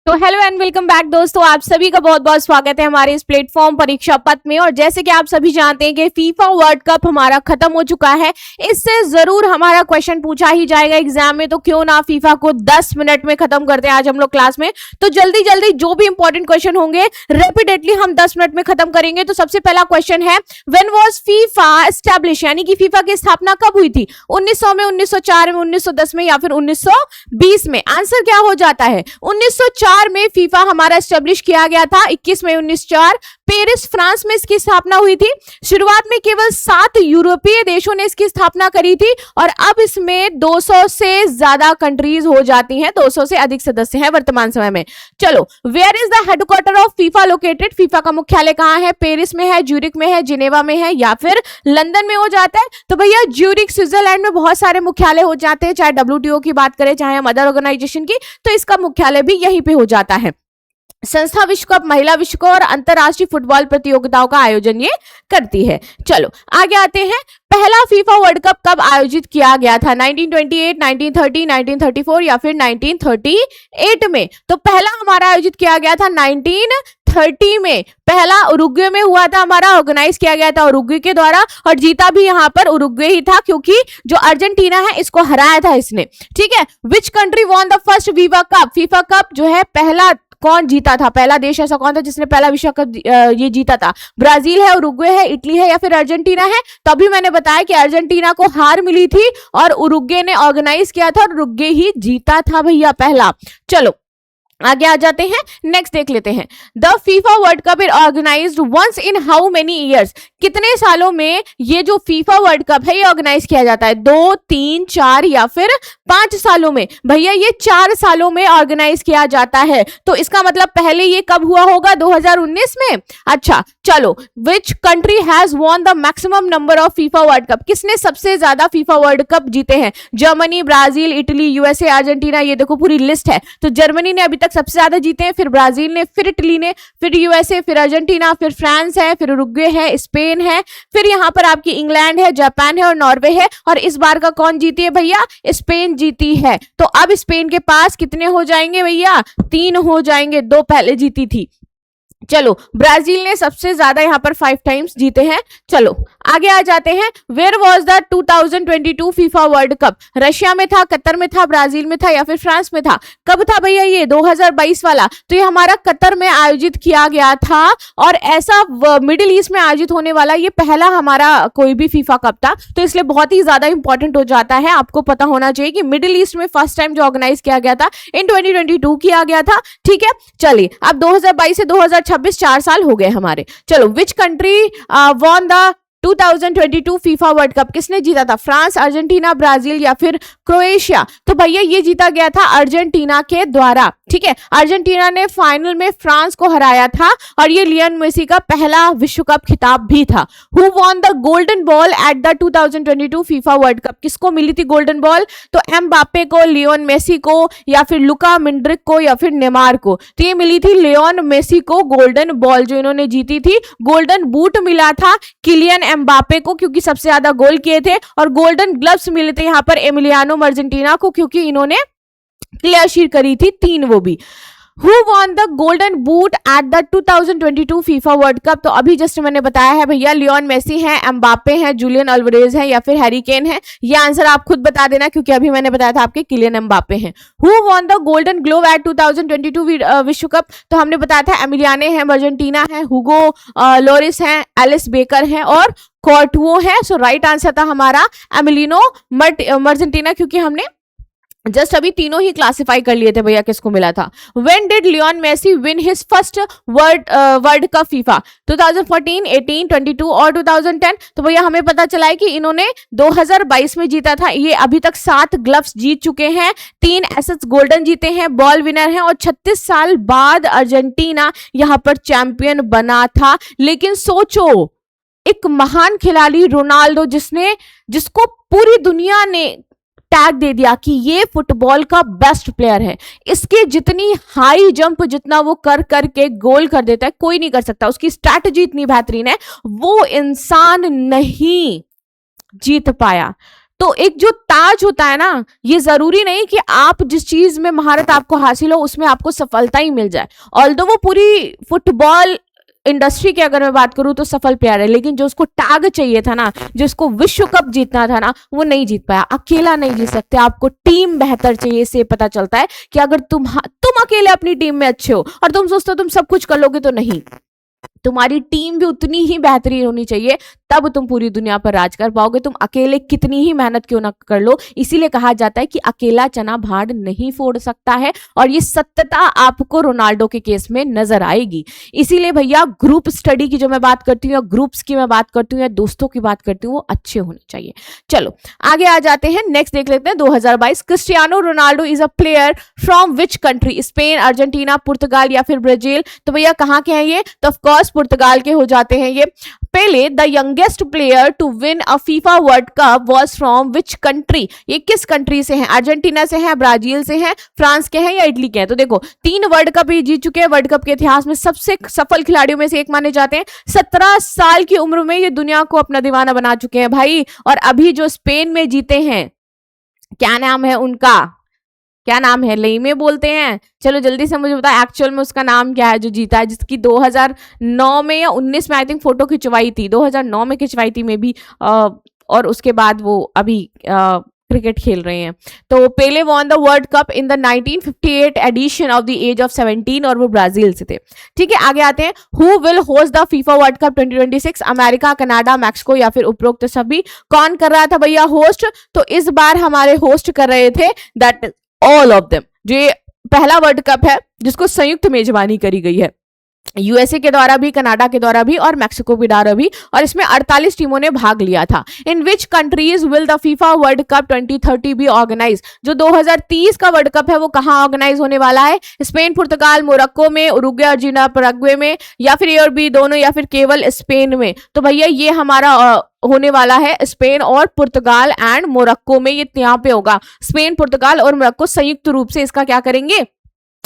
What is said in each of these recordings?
तो hello and welcome back दोस्तों, आप सभी का बहुत बहुत स्वागत है हमारे इस प्लेटफॉर्म परीक्षा पथ में। और जैसे कि आप सभी जानते हैं कि फीफा वर्ल्ड कप हमारा खत्म हो चुका है, इससे जरूर हमारा क्वेश्चन पूछा ही जाएगा एग्जाम में। तो क्यों ना फीफा को 10 मिनट में खत्म करते हैं आज हम लोग क्लास में। तो जल्दी जल्दी जो भी इंपॉर्टेंट क्वेश्चन होंगे रेपिडेटली हम 10 मिनट में खत्म करेंगे। तो सबसे पहला क्वेश्चन है, व्हेन वाज फीफा एस्टैब्लिश, यानी कि फीफा की स्थापना कब हुई थी? 1900 में, 1904 में, 1910 में या फिर 1920 में? आंसर क्या हो जाता है? 1904 में फीफा हमारा एस्टेब्लिश किया गया था। 21 मई 1904 पेरिस फ्रांस में इसकी स्थापना हुई थी। शुरुआत में केवल 7 यूरोपीय देशों ने इसकी स्थापना करी थी और अब इसमें 200 से ज्यादा कंट्रीज हो जाती हैं, 200 से अधिक सदस्य हैं वर्तमान समय में। चलो, where is the headquarter of FIFA located? FIFA का मुख्यालय कहां है? पेरिस में है, ज्यूरिक में है, जिनेवा में है या फिर लंदन में हो जाता है? तो भैया ज्यूरिक, स्विट्जरलैंड में बहुत सारे मुख्यालय हो जाते हैं, चाहे WTO की बात करें चाहे हम अदर ऑर्गेनाइजेशन की, तो इसका मुख्यालय भी यहीं पे हो जाता है। संस्था विश्व कप, महिला विश्व कप और अंतरराष्ट्रीय फुटबॉल प्रतियोगिताओं का आयोजन ये करती है। चलो आगे आते हैं, पहला फीफा वर्ल्ड कप कब आयोजित किया गया था? 1928, 1930, 1934 या फिर 1938 में? तो पहला हमारा आयोजित किया गया था 1930 में। पहला उरुग्वे में हुआ था, हमारा ऑर्गेनाइज किया गया था उरुग्वे के द्वारा और जीता भी यहाँ पर उरुग्वे ही था, क्योंकि जो अर्जेंटीना है इसको हराया था इसने। ठीक है, विच country won the first FIFA cup? FIFA cup जो है पहला कौन जीता था? पहला देश ऐसा कौन था जिसने पहला विश्व कप ये जीता था? ब्राजील है, उरुग्वे है, इटली है या फिर अर्जेंटीना है? तभी मैंने बताया कि अर्जेंटीना को हार मिली थी और उरुग्वे ने ऑर्गेनाइज किया था और उरुग्वे ही जीता था भैया पहला। चलो आगे आ जाते हैं, नेक्स्ट देख लेते हैं। The FIFA world cup is organized once in how many years? कितने सालों में ये जो फीफा वर्ल्ड कप है ये ऑर्गेनाइज किया जाता है? 2, 3, 4 या फिर 5 सालों में? भैया ये 4 सालों में ऑर्गेनाइज किया जाता है। तो इसका मतलब पहले ये कब हुआ होगा? 2019 में। अच्छा चलो, which country has won the maximum number of FIFA world cup? किसने सबसे ज्यादा फीफा वर्ल्ड कप जीते हैं? Germany, Brazil, Italy, USA, Argentina. ये देखो पूरी लिस्ट है। तो जर्मनी ने अभी तक सबसे ज्यादा जीते हैं, फिर ब्राजील ने, फिर इटली ने, फिर USA, फिर अर्जेंटीना, फिर फ्रांस है, फिर उरुग्वे है, स्पेन है, फिर यहाँ पर आपकी इंग्लैंड है, जापान है और नॉर्वे है। और इस बार का कौन जीती है भैया? स्पेन जीती है। तो अब स्पेन के पास कितने हो जाएंगे भैया? 3 हो जाएंगे, 2 पहले जीती थी। चलो, ब्राजील ने सबसे ज्यादा यहाँ पर 5 टाइम्स जीते हैं। चलो आगे आ जाते हैं, where was the 2022 FIFA world cup? Russia में था, कतर में था, ब्राजील में था या फिर फ्रांस में था? कब था भैया ये? 2022 वाला। तो ये हमारा कतर में आयोजित किया गया था और ऐसा मिडिल ईस्ट में आयोजित होने वाला ये पहला हमारा कोई भी फीफा कप था। तो इसलिए बहुत ही ज्यादा इंपॉर्टेंट हो जाता है, आपको पता होना चाहिए कि मिडिल ईस्ट में फर्स्ट टाइम जो ऑर्गेनाइज किया गया था इन 2022 किया गया था। ठीक है, चलिए अब 2022 से 2026 4 साल हो गए हमारे। चलो, विच country won the 2022 FIFA world cup? किसने जीता था? फ्रांस, अर्जेंटीना, ब्राजील या फिर क्रोएशिया? तो भैया ये जीता गया था अर्जेंटीना के द्वारा। ठीक है, अर्जेंटीना ने फाइनल में फ्रांस को हराया था और ये लियोन मेसी का पहला विश्व कप खिताब भी था। Who won the golden ball at the 2022 FIFA world cup? किसको मिली थी गोल्डन बॉल? तो एम्बापे को, लियोन मेसी को या फिर लुका मोड्रिक को या फिर नेमार को? तो ये मिली थी लियोन मेसी को गोल्डन बॉल, जो इन्होंने जीती थी। गोल्डन बूट मिला था किलियन एम्बापे को क्योंकि सबसे ज्यादा गोल किए थे, और गोल्डन ग्लव्स मिले थे यहाँ पर एमिलियानो मार्जेंटीना को क्योंकि इन्होंने क्लियर शीट करी थी 3 वो भी। Who won the golden boot at the 2022 FIFA world cup? तो अभी जस्ट मैंने बताया है भैया, लियोन मेसी हैं, एम्बापे हैं, जूलियन अल्वारेज हैं या फिर हैरी केन है। ये आंसर आप खुद बता देना क्योंकि अभी मैंने बताया था आपके किलियन एम्बापे हैं। Who won the golden glove at 2022 विश्व कप? तो हमने बताया था एमिलियाने हैं, अर्जेंटीना है, हुगो लोरिस हैं, एलिस बेकर हैं और कॉर्टुओ है। सो राइट आंसर था हमारा एमिलिनो मार्जेंटीना, क्योंकि हमने जस्ट अभी तीनों ही क्लासिफाई कर लिए थे भैया किसको मिला था। When did Lionel Messi win his first world cup FIFA? 2014, 18, 22 और 2010? तो भैया हमें पता चला है कि इन्होंने 2022 में जीता था। ये अभी तक 7 ग्लव्स जीत चुके हैं, 3 एसेट्स गोल्डन जीते हैं, बॉल विनर हैं और 36 साल बाद अर्जेंटीना यहाँ पर चैंपियन बना था। लेकिन सोचो, एक महान खिलाड़ी रोनाल्डो जिसको पूरी दुनिया ने टैग दे दिया कि ये फुटबॉल का बेस्ट प्लेयर है, इसके जितनी हाई जंप जितना वो कर करके गोल कर देता है कोई नहीं कर सकता, उसकी स्ट्रैटेजी इतनी बेहतरीन है, वो इंसान नहीं जीत पाया। तो एक जो ताज होता है ना, ये जरूरी नहीं कि आप जिस चीज में महारत आपको हासिल हो उसमें आपको सफलता ही मिल जाए। ऑल्दो वो पूरी फुटबॉल इंडस्ट्री की अगर मैं बात करूं तो सफल प्लेयर है, लेकिन जो उसको टैग चाहिए था ना, जो उसको विश्व कप जीतना था ना, वो नहीं जीत पाया। अकेला नहीं जीत सकते, आपको टीम बेहतर चाहिए। इससे पता चलता है कि अगर तुम अकेले अपनी टीम में अच्छे हो और तुम सोचते हो तुम सब कुछ कर लोगे, तो नहीं, तुम्हारी टीम भी उतनी ही बेहतरीन होनी चाहिए, तब तुम पूरी दुनिया पर राज कर पाओगे। तुम अकेले कितनी ही मेहनत क्यों ना कर लो। इसीलिए कहा जाता है कि अकेला चना भाड़ नहीं फोड़ सकता है, और ये सत्यता आपको रोनाल्डो के केस में नजर आएगी। इसीलिए भैया ग्रुप स्टडी की जो मैं बात करती हूँ, या ग्रुप्स की मैं बात करती हूँ, या दोस्तों की बात करती हूँ, वो अच्छे होने चाहिए। चलो आगे आ जाते हैं, नेक्स्ट देख लेते हैं 2022। Cristiano Ronaldo is a player from which country? Spain, Argentina, पुर्तगाल या फिर ब्राजील? तो भैया कहाँ के हैं ये? तो ऑफकोर्स पुर्तगाल के हो जाते हैं ये। पहले the youngest player to win a FIFA world cup was from which country? ये किस कंट्री से हैं? अर्जेंटीना से हैं, ब्राजील से हैं, फ्रांस के हैं, या इटली के हैं? तो देखो 3 वर्ल्ड कप ये जीत चुके हैं। वर्ल्ड कप के इतिहास में सबसे सफल खिलाड़ियों में से एक माने जाते हैं। 17 साल की उम्र में ये दुनिया को अपना दीवाना बना चुके हैं भाई। और अभी जो स्पेन में जीते हैं, क्या नाम है उनका? क्या नाम है? लेइमे बोलते हैं। चलो जल्दी से मुझे बताओ एक्चुअल में उसका नाम क्या है जो जीता है, जिसकी 2009 में या 19 में आई थिंक फोटो खिंचवाई थी, 2009 में खिंचवाई थी मे बी, और उसके बाद वो अभी क्रिकेट खेल रहे हैं। तो Pele won the world cup in the 1958 edition of the age of 17, और वो ब्राजील से थे। ठीक है, आगे आते हैं। Who will host the FIFA world cup 2026? America, Canada, Mexico या फिर उपरोक्त सभी? कौन कर रहा था भैया होस्ट? तो इस बार हमारे होस्ट कर रहे थे दैट ऑल ऑफ देम। जो ये पहला वर्ल्ड कप है जिसको संयुक्त मेजबानी करी गई है, यूएसए के द्वारा भी, कनाडा के द्वारा भी, और मैक्सिको के द्वारा भी, और इसमें 48 टीमों ने भाग लिया था। In which countries will the FIFA world cup 2030 be organise? जो 2030 का वर्ल्ड कप है वो कहाँ ऑर्गेनाइज होने वाला है? स्पेन, पुर्तगाल, मोरक्को में, उरुग्वे, अर्जेंटीना, पैराग्वे में, या फिर ए और बी दोनों, या फिर केवल स्पेन में? तो भैया ये हमारा होने वाला है स्पेन और पुर्तगाल एंड मोरक्को में। ये यहाँ पे होगा, स्पेन, पुर्तगाल और मोरक्को संयुक्त रूप से इसका क्या करेंगे?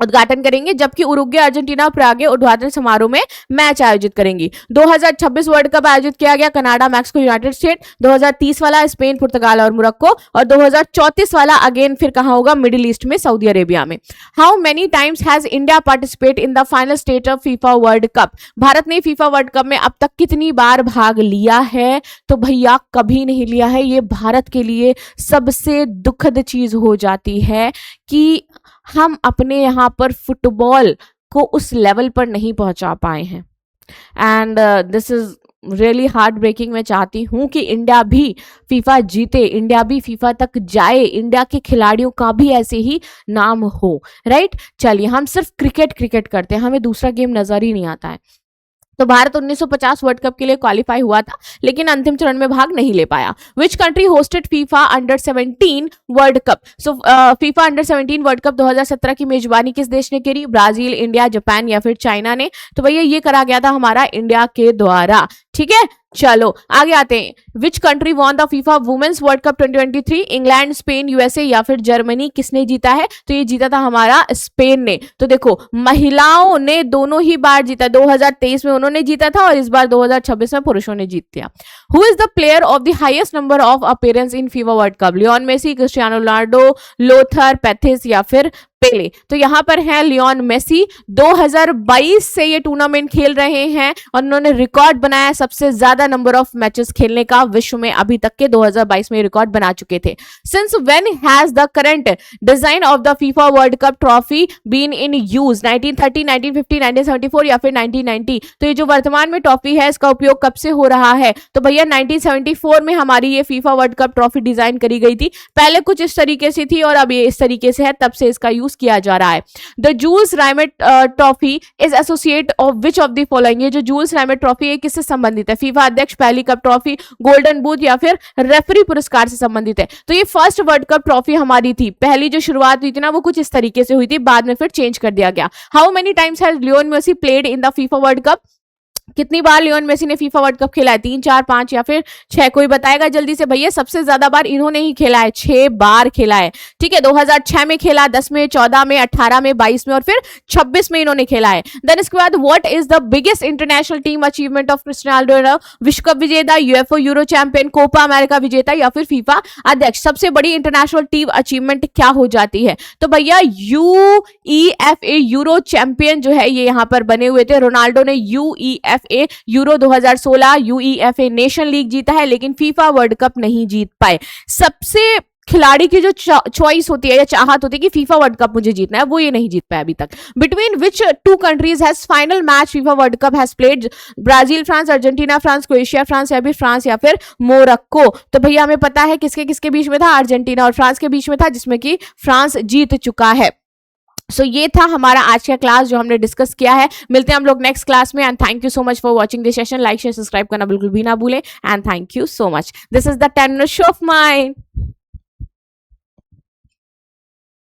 उद्घाटन करेंगे, जबकि उरुग्वे, अर्जेंटीना, प्रागे उद्घाटन समारोह में मैच आयोजित करेंगी। 2026 वर्ल्ड कप आयोजित किया गया कनाडा, मैक्सिको, यूनाइटेड स्टेट। 2030 वाला स्पेन, पुर्तगाल और मोरक्को, और 2034 वाला अगेन फिर कहाँ होगा? मिडिल ईस्ट में, सऊदी अरेबिया में। How many times has India participate in the final stage of FIFA world cup? Bharat ने फीफा वर्ल्ड कप में अब तक कितनी बार भाग लिया है? तो भैया कभी नहीं लिया है। ये भारत के लिए सबसे दुखद चीज हो जाती है कि हम अपने यहाँ पर फुटबॉल को उस लेवल पर नहीं पहुंचा पाए हैं, and this is really heartbreaking. मैं चाहती हूं कि इंडिया भी फीफा जीते, इंडिया भी फीफा तक जाए, इंडिया के खिलाड़ियों का भी ऐसे ही नाम हो, राइट? चलिए, हम सिर्फ क्रिकेट करते हैं, हमें दूसरा गेम नजर ही नहीं आता है। तो भारत 1950 वर्ल्ड कप के लिए क्वालिफाई हुआ था, लेकिन अंतिम चरण में भाग नहीं ले पाया। Which country hosted FIFA under 17 world cup? So FIFA under 17 world cup 2017 की मेजबानी किस देश ने करी? ब्राजील, इंडिया, जापान या फिर चाइना ने? तो भैया ये करा गया था हमारा इंडिया के द्वारा। ठीक है, चलो आगे आते हैं। Which country won the FIFA women's world cup 2023? England, Spain, USA या फिर जर्मनी? किसने जीता है? तो ये जीता था हमारा स्पेन ने। तो देखो महिलाओं ने दोनों ही बार जीता, 2023 में उन्होंने जीता था और इस बार 2026 में पुरुषों ने जीत लिया। Who is the player of the highest number of appearance in FIFA world cup? Lionel Messi, Cristiano Ronaldo, Lothar Matthaus या फिर पेले? तो यहां पर है लियोन मेसी। 2022 से ये टूर्नामेंट खेल रहे हैं और उन्होंने रिकॉर्ड बनाया सबसे ज्यादा नंबर ऑफ मैचेस खेलने का विश्व में, अभी तक के 2022 में रिकॉर्ड बना चुके थे। Since when has the current design of the FIFA world cup trophy been in use? 1930, 1950, 1974 या फिर 1990? तो ये जो वर्तमान में ट्रॉफी है इसका उपयोग कब से हो रहा है? तो भैया 1974 में हमारी ये FIFA world cup trophy design करी गई थी। पहले कुछ इस तरीके से थी और अब ये इस तरीके से है, तब से इसका यूज किया जा रहा है। The Jules Rimet trophy is associate of which of the following? ये जो जूल्स राइमेट ट्रॉफी है किससे संबंधित है? फीफा अध्यक्ष, पहली कप ट्रॉफी, गोल्डन बूट या फिर रेफरी पुरस्कार से संबंधित है? तो ये फर्स्ट वर्ल्ड कप ट्रॉफी हमारी थी। पहली जो शुरुआत हुई थी ना वो कुछ इस तरीके से हुई थी, बाद में फिर चेंज कर दिया गया। How many times has Lionel Messi played in the FIFA world cup? कितनी बार लियोन मेसी ने फीफा वर्ल्ड कप खेला है? 3, 4, 5 या फिर 6? कोई बताएगा जल्दी से भैया। सबसे ज्यादा बार इन्होंने ही खेला है, 6 बार खेला है। ठीक है, 2006 में खेला, 10 में, 14 में, 18 में, 22 में और फिर 26 में इन्होंने खेला है। देन इसके बाद what is the biggest international team achievement of Cristiano Ronaldo? विश्व कप विजेता, UEFA Euro champion, Copa America विजेता या फिर फीफा अध्यक्ष। सबसे बड़ी इंटरनेशनल टीम अचीवमेंट क्या हो जाती है? तो भैया यूईएफए यूरो चैंपियन जो है ये यहाँ पर बने हुए थे। रोनाल्डो ने UEFA euro 2016 UEFA nation league जीता है, लेकिन फीफा वर्ल्ड कप नहीं जीत पाए। सबसे खिलाड़ी की जो चॉइस होती है या चाहत होती है कि फीफा वर्ल्ड कप मुझे जीतना है, वो ये नहीं जीत पाया अभी तक। Between which two countries has final match FIFA world cup has played? Brazil France, Argentina France, Croatia France या फिर मोरक्को। तो भैया हमें पता है किसके किसके बीच में था, अर्जेंटीना और फ्रांस के बीच में था, जिसमें कि फ्रांस जीत चुका है। सो ये था हमारा आज का क्लास जो हमने डिस्कस किया है। मिलते हैं हम लोग नेक्स्ट क्लास में and thank you so much for watching this session. Like share subscribe करना बिल्कुल भी ना भूलें and thank you so much. This is the 10 minute show off mine.